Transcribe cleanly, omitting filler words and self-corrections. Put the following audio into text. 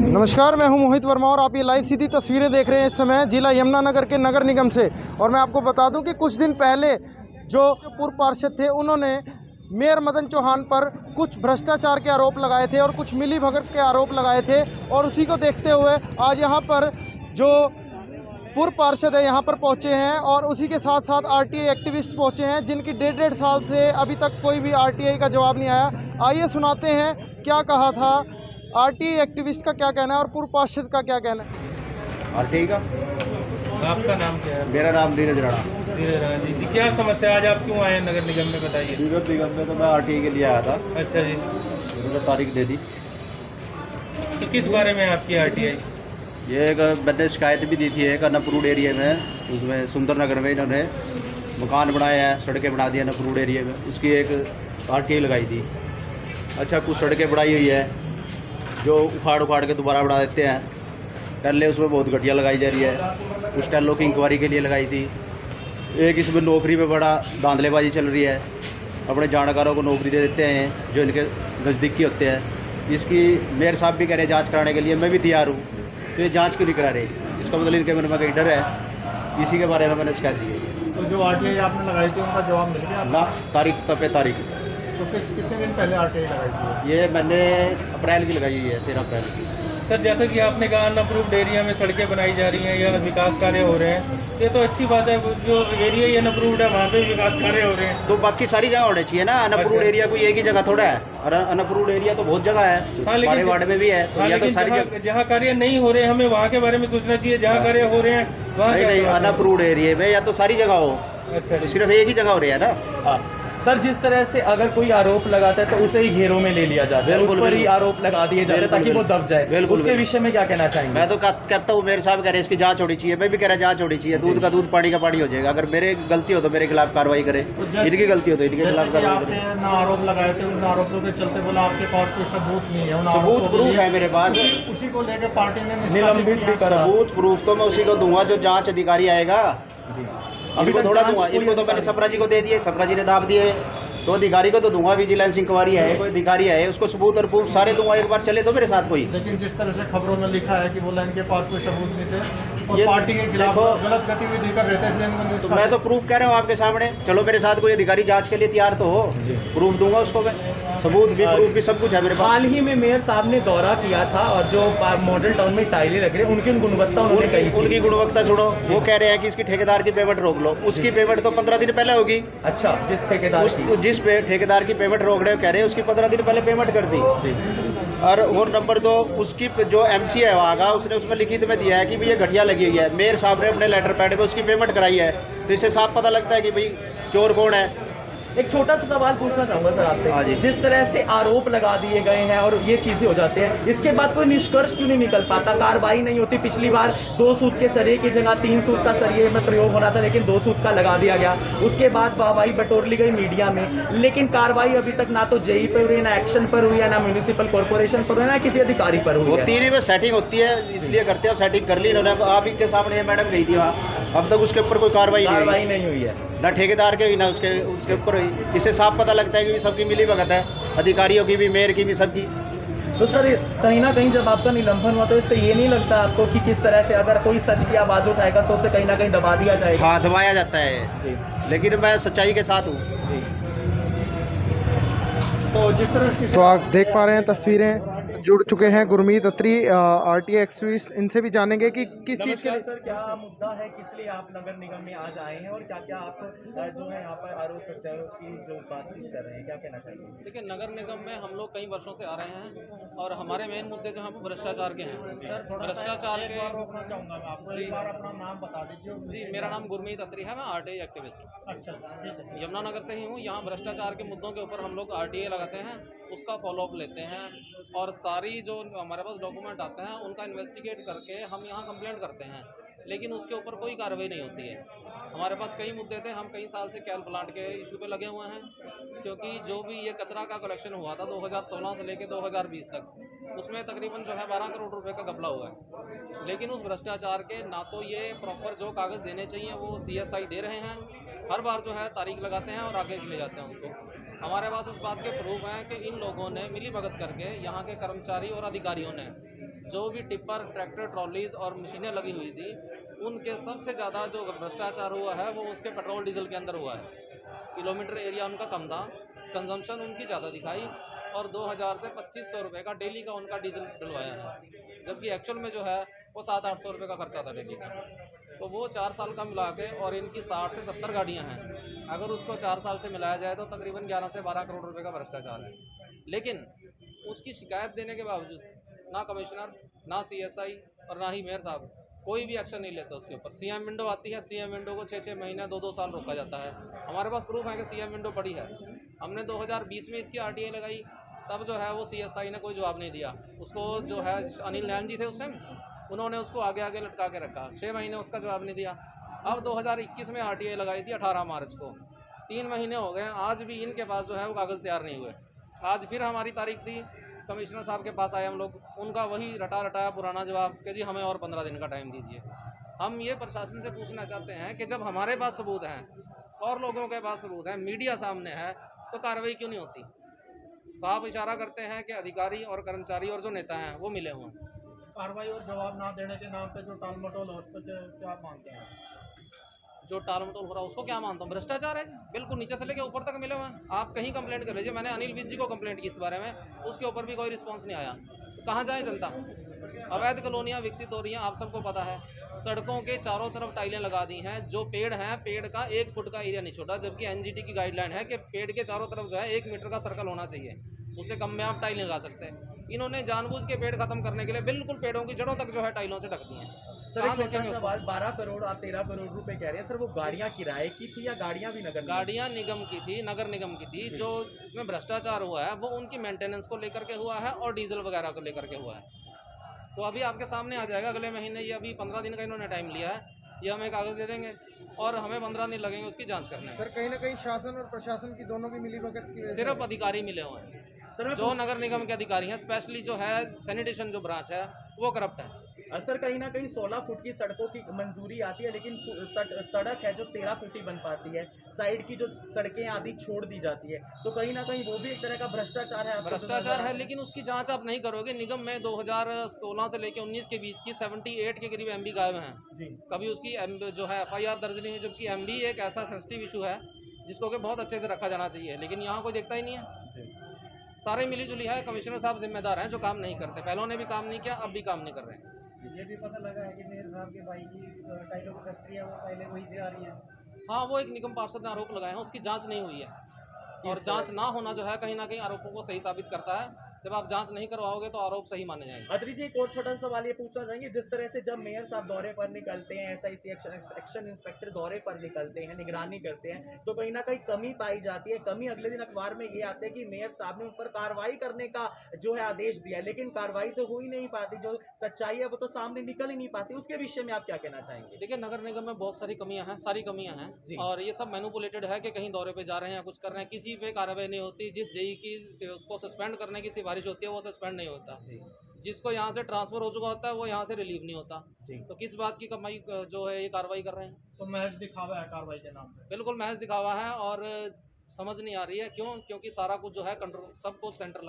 नमस्कार, मैं हूं मोहित वर्मा और आप ये लाइव सीधी तस्वीरें देख रहे हैं इस समय जिला यमुनानगर के नगर निगम से। और मैं आपको बता दूं कि कुछ दिन पहले जो पूर्व पार्षद थे उन्होंने मेयर मदन चौहान पर कुछ भ्रष्टाचार के आरोप लगाए थे और कुछ मिलीभगत के आरोप लगाए थे। और उसी को देखते हुए आज यहाँ पर जो पूर्व पार्षद है यहाँ पर पहुँचे हैं और उसी के साथ साथ आरटीआई एक्टिविस्ट पहुँचे हैं जिनकी 1.5 साल से अभी तक कोई भी आरटीआई का जवाब नहीं आया। आइए सुनाते हैं क्या कहा था आरटीआई एक्टिविस्ट का, क्या कहना है और पूर्व पार्षद का क्या कहना है। आरटीआई का आपका नाम क्या है? मेरा नाम धीरज राणा। धीरज राणा जी, क्या समस्या आज आप क्यों आए हैं नगर निगम में, बताइए। नगर निगम में तो मैं आरटीआई के लिए आया था। अच्छा जी, उन्होंने तारीख दे दी। तो किस बारे में आपकी आरटीआई? ये एक मैंने शिकायत भी दी थी एक अनअप्रूव्ड एरिया में, उसमें सुंदर नगर में इन्होंने मकान बनाया है, सड़कें बना दी अनअप्रूव्ड एरिया में, उसकी एक आरटीआई लगाई थी। अच्छा, कुछ सड़कें बनाई हुई है जो उखाड़ के दोबारा बना देते हैं। टल्ले उसमें बहुत घटिया लगाई जा रही है, कुछ टल्लों की इंक्वायरी के लिए लगाई थी। एक इसमें नौकरी में बड़ा धांधलेबाजी चल रही है, अपने जानकारों को नौकरी दे देते हैं जो इनके नज़दीकी होते हैं। इसकी मेयर साहब भी कह रहे हैं जांच कराने के लिए, मैं भी तैयार हूँ, तो ये जांच क्यों नहीं करा रहे? इसका मतलब इनके मन में कहीं डर है, इसी के बारे में मैंने शिकायत दी है। तो जो आरटीआई आपने लगाई थी उनका जवाब मिल गया ना तारीख पे तारीख। तो कितने दिन पहले आरटीआई लगाई थी? ये मैंने अप्रैल की लगाई हुई है, 13 अप्रैल की। सर, जैसा कि आपने कहा अनअप्रूव्ड एरिया में सड़कें बनाई जा रही हैं या विकास कार्य हो रहे हैं, ये तो अच्छी बात है। जो एरिया ही अनअप्रूव्ड है वहाँ पे विकास कार्य हो रहे हैं, तो बाकी सारी जगह होने चाहिए ना। अनअप्रूव्ड एरिया कोई एक ही जगह थोड़ा है, और अनअप्रूव्ड एरिया तो बहुत जगह है। हाँ, लेकिन वार्ड में भी है, तो या तो सारी जगह। जहाँ कार्य नहीं हो रहे हमें वहाँ के बारे में सोचना चाहिए, जहाँ कार्य हो रहे हैं वहाँ नहीं, अनअप्रूव्ड एरिया में या तो सारी जगह हो। अच्छा, तो सिर्फ एक ही जगह हो रही है ना। हाँ सर, जिस तरह से अगर कोई आरोप लगाता है तो उसे ही घेरों में ले लिया जाता है, उस पर ही आरोप लगा दिए जाते हैं ताकि वो दब जाए। उसके विषय में क्या कहना चाहेंगे? मैं तो कहता हूँ, मेरे साहब कह रहे हैं इसकी जांच होनी चाहिए, मैं भी कह रहा जांच होनी चाहिए। दूध का दूध पानी का पानी हो जाएगा। अगर मेरे गलती हो तो मेरे खिलाफ कार्रवाई करे, इनकी गलती हो तो इनके खिलाफ कार्रवाई करे। आपने ना आरोप लगाए थे, उन आरोपों के चलते बोला आपके पास कोई सबूत नहीं है। सबूत प्रूफ है मेरे पास, उसी को लेकर पार्टी ने निलंबित भी करा। सबूत प्रूफ तो मैं उसी को दूंगा जो जांच अधिकारी आएगा। अभी को थोड़ा दूंगा, इनको तो मैंने सप्रा जी को दे दिए, सप्रा जी ने दाब दिए, तो अधिकारी को तो दूंगा। विजिलेंस इंक्वायरी है, कोई अधिकारी है, उसको सबूत और प्रूफ सारे दूंगा। एक बार चले तो मेरे साथ कोई। लेकिन जिस तरह से खबरों में लिखा है कि बोला इनके पास कोई सबूत नहीं थे और ये पार्टी के खिलाफ देखो, गलत गतिविधि कर रहे थे, इसलिए इनको तो मैं तो प्रूफ कह रहा हूँ आपके सामने। चलो मेरे साथ कोई अधिकारी जांच के लिए तैयार तो हो, प्रूफ दूंगा उसको मैं, सबूत भी प्रूफ भी सब कुछ है मेरे पास। हाल ही में मेयर साहब ने दौरा किया था और जो मॉडल टाउन में टाइलें लग रही है उनकी गुणवत्ता उन्होंने कही थी। उनकी गुणवत्ता सुनो, वो कह रहे हैं कि इसकी ठेकेदार की पेमेंट रोक लो। उसकी पेमेंट तो 15 दिन पहले होगी। अच्छा, जिस ठेकेदार की जिस ठेकेदार की पेमेंट रोक रहे हो कह रहे हैं उसकी 15 दिन पहले पेमेंट कर दी। और नंबर 2, उसकी जो एमसी है वहाँ का, उसने उसमें लिखित में दिया है कि भाई ये घटिया लगी हुई है। मेयर साहब ने अपने लेटर पैड में उसकी पेमेंट कराई है, तो इससे साफ पता लगता है कि भाई चोर कौन है। एक छोटा सा सवाल पूछना चाहूंगा सर हाँ आपसे। जी। जिस तरह से आरोप लगा दिए गए हैं और ये चीजें हो जाती हैं, इसके बाद कोई निष्कर्ष क्यों नहीं निकल पाता, कार्रवाई नहीं होती? पिछली बार 2 सूत के सरिये की जगह 3 सूत का सरिये में प्रयोग हो रहा था, लेकिन 2 सूत का लगा दिया गया। उसके बाद वाहवाही बटोर ली गई मीडिया में, लेकिन कार्रवाई अभी तक ना तो जेई पर हुई है, ना एक्शन पर हुई है, ना म्यूनिसिपल कॉर्पोरेशन पर हुई है, ना किसी अधिकारी पर हुई है। तीन ही में सेटिंग होती है, इसलिए करते हैं। सेटिंग कर ली इन्होंने, आप ही के सामने मैडम गई थी वहाँ, अब तक उसके ऊपर कोई कार्रवाई नहीं हुई है, ना ठेकेदार के हुई ना उसके ऊपर हुई। इससे साफ पता लगता है कि सबकी मिली भगत है, अधिकारियों की भी, मेयर की भी, सबकी। तो सर कहीं ना कहीं जब आपका निलंबन हुआ तो इससे ये नहीं लगता आपको कि किस तरह से अगर कोई सच की आवाज उठाएगा तो उसे कहीं ना कहीं दबा दिया जाएगा? हाँ, दबाया जाता है, लेकिन मैं सच्चाई के साथ हूँ। तो जिस तरह तो आप देख पा रहे हैं तस्वीरें, जुड़ चुके हैं गुरमीत अत्री आरटीआई एक्टिविस्ट। इनसे भी जानेंगे कि किस चीज़ के लिए। सर, क्या मुद्दा है, किस लिए आप नगर निगम में आज आए हैं और क्या क्या आप जो है यहाँ पर आरोप प्रत्यारोप की जो बातचीत कर रहे हैं, क्या कहना चाहिए? देखिए, नगर निगम में हम लोग कई वर्षों से आ रहे हैं और हमारे मेन मुद्दे जो हैं वो भ्रष्टाचार के हैं। भ्रष्टाचार के रोकना चाहूँगा मैं आपको, एक बार अपना नाम बता दीजिए। जी, मेरा नाम गुरमीत अत्री है, मैं आरटीआई एक्टिविस्ट हूँ। अच्छा, ठीक है। यमुनानगर से ही हूँ। यहाँ भ्रष्टाचार के मुद्दों के ऊपर हम लोग आरटीआई लगाते हैं, उसका फॉलोअप लेते हैं और सारी जो हमारे पास डॉक्यूमेंट आते हैं उनका इन्वेस्टिगेट करके हम यहाँ कंप्लेंट करते हैं, लेकिन उसके ऊपर कोई कार्रवाई नहीं होती है। हमारे पास कई मुद्दे थे, हम कई साल से कैल प्लांट के इशू पे लगे हुए हैं, क्योंकि जो भी ये कचरा का कलेक्शन हुआ था 2016 से लेकर 2020 तक, उसमें तकरीबन जो है 12 करोड़ रुपए का घपला हुआ है। लेकिन उस भ्रष्टाचार के ना तो ये प्रॉपर जो कागज़ देने चाहिए वो CSI दे रहे हैं, हर बार जो है तारीख लगाते हैं और आगे चले जाते हैं उसको। हमारे पास उस बात के प्रूफ हैं कि इन लोगों ने मिली भगत करके यहाँ के कर्मचारी और अधिकारियों ने जो भी टिप्पर, ट्रैक्टर, ट्रॉलीज और मशीनें लगी हुई थी, उनके सबसे ज़्यादा जो भ्रष्टाचार हुआ है वो उसके पेट्रोल डीजल के अंदर हुआ है। किलोमीटर एरिया उनका कम था, कंजम्पशन उनकी ज़्यादा दिखाई और 2000 से 2500 रुपये का डेली का उनका डीजल डलवाया है, जबकि एक्चुअल में जो है वो 700-800 रुपये का खर्चा था डेली का। तो वो 4 साल का मिला के, और इनकी 60 से 70 गाड़ियाँ हैं, अगर उसको 4 साल से मिलाया जाए तो तकरीबन 11 से 12 करोड़ रुपए का भ्रष्टाचार है। लेकिन उसकी शिकायत देने के बावजूद ना कमिश्नर, ना सीएसआई और ना ही मेयर साहब कोई भी एक्शन नहीं लेते उसके ऊपर। सीएम विंडो आती है, सीएम विंडो को 6-6 महीने 2-2 साल रोका जाता है। हमारे पास प्रूफ है कि सीएम विंडो पड़ी है। हमने 2020 में इसकी आरटीआई लगाई, तब जो है वो सीएसआई ने कोई जवाब नहीं दिया। उसको जो है अनिल नैन जी थे उस टाइम, उन्होंने उसको आगे आगे लटका के रखा, 6 महीने उसका जवाब नहीं दिया। अब 2021 में आरटीआई लगाई थी 18 मार्च को, 3 महीने हो गए, आज भी इनके पास जो है वो कागज़ तैयार नहीं हुए। आज फिर हमारी तारीख दी, कमिश्नर साहब के पास आए हम लोग, उनका वही रटा रटाया पुराना जवाब कि जी हमें और 15 दिन का टाइम दीजिए। हम ये प्रशासन से पूछना चाहते हैं कि जब हमारे पास सबूत हैं और लोगों के पास सबूत हैं, मीडिया सामने है, तो कार्रवाई क्यों नहीं होती? साफ इशारा करते हैं कि अधिकारी और कर्मचारी और जो नेता हैं वो मिले हुए हैं। कार्रवाई और जवाब ना देने के नाम पे जो टाल मटोल हो उस पर क्या मानते हैं? जो टाल मटोल हो रहा है उसको क्या मानता हूँ? भ्रष्टाचार है, बिल्कुल नीचे से लेके ऊपर तक मिले हुए हैं। आप कहीं कंप्लेंट कर लीजिए, मैंने अनिल विज जी को कंप्लेंट की इस बारे में, उसके ऊपर भी कोई रिस्पॉन्स नहीं आया। तो कहाँ जाए जनता? अवैध कॉलोनियाँ विकसित हो रही हैं, आप सबको पता है। सड़कों के चारों तरफ टाइलें लगा दी हैं, जो पेड़ हैं, पेड़ का 1 फुट का एरिया नहीं छोड़ा, जबकि एनजीटी की गाइडलाइन है कि पेड़ के चारों तरफ जो है 1 मीटर का सर्कल होना चाहिए, उससे कम में आप टाइल नहीं लगा सकते। इन्होंने जानबूझ के पेड़ खत्म करने के लिए बिल्कुल पेड़ों की जड़ों तक जो है टाइलों से ढक दी हैं। सर एक छोटा सवाल, 12 करोड़ आप 13 करोड़ रुपए कह रहे हैं, सर वो गाड़ियां किराए की थी या गाड़ियां भी नगर? गाड़ियां निगम की थी, नगर निगम की थी। जो इसमें भ्रष्टाचार हुआ है वो उनकी मेंटेनेंस को लेकर के हुआ है और डीजल वगैरह को लेकर के हुआ है। तो अभी आपके सामने आ जाएगा अगले महीने, ये अभी 15 दिन का इन्होंने टाइम लिया है, ये हमें कागज़ दे देंगे और हमें 15 दिन लगेंगे उसकी जांच करने में। सर कहीं ना कहीं शासन और प्रशासन की दोनों की मिलीभगत की वजह से सिर्फ अधिकारी मिले हुए हैं, सर जो नगर निगम के अधिकारी हैं, स्पेशली जो है सैनिटेशन जो ब्रांच है वो करप्ट है। सर कहीं ना कहीं 16 फुट की सड़कों की मंजूरी आती है, लेकिन सड़क है जो 13 फुट ही बन पाती है, साइड की जो सड़कें आदि छोड़ दी जाती है, तो कहीं ना कहीं वो भी एक तरह का भ्रष्टाचार है। भ्रष्टाचार है, लेकिन उसकी जांच आप नहीं करोगे। निगम में 2016 से लेकर 19 के बीच की 78 के करीब एमबी गायब हैं जी। कभी उसकी जो है एफआईआर दर्ज नहीं हुई, जबकि एमबी एक ऐसा सेंसिटिव इशू है जिसको कि बहुत अच्छे से रखा जाना चाहिए, लेकिन यहाँ कोई देखता ही नहीं है। सारे मिली जुली है, कमिश्नर साहब जिम्मेदार हैं जो काम नहीं करते। पहले ने भी काम नहीं किया, अब भी काम नहीं कर रहे हैं। ये भी पता लगा है कि मेयर साहब के भाई की टाइलों की फैक्ट्री है, वो पहले वहीं से आ रही है। हाँ, वो एक निगम पार्षद ने आरोप लगाए हैं, उसकी जांच नहीं हुई है, और जांच ना होना जो है कहीं ना कहीं आरोपों को सही साबित करता है। जब आप जांच नहीं करवाओगे तो आरोप सही माने जाएंगे। अत्री जी एक और छोटा सा सवाल ये पूछना चाहेंगे, जिस तरह से जब मेयर साहब दौरे पर निकलते हैं, एसआईसी एक्शन इंस्पेक्टर दौरे पर निकलते हैं, निगरानी करते हैं, तो कहीं ना कहीं कमी पाई जाती है। कमी अगले दिन अखबार में ये आते हैं कि मेयर साहब ने उन पर कार्रवाई करने का जो है आदेश दिया, लेकिन कार्रवाई तो हो ही नहीं पाती, जो सच्चाई है वो तो सामने निकल ही नहीं पाती। उसके विषय में आप क्या कहना चाहेंगे? देखिए, नगर निगम में बहुत सारी कमियां हैं, सारी कमियां हैं, और ये सब मैनिपुलेटेड है कि कहीं दौरे पे जा रहे हैं, कुछ कर रहे हैं, किसी पे कार्रवाई नहीं होती। जिस जेई की उसको सस्पेंड करने की सिफारिश होती है वो सस्पेंड नहीं होता, जिसको यहाँ से ट्रांसफर हो चुका होता है वो यहाँ से रिलीव नहीं होता। तो किस बात की कमाई जो है ये कार्रवाई कर रहे हैं? तो महज दिखावा है कार्रवाई के नाम पे। बिल्कुल महज दिखावा है, और समझ नहीं आ रही है क्यों, क्योंकि सारा कुछ जो है कंट्रोल, सब कुछ सेंट्रलाइज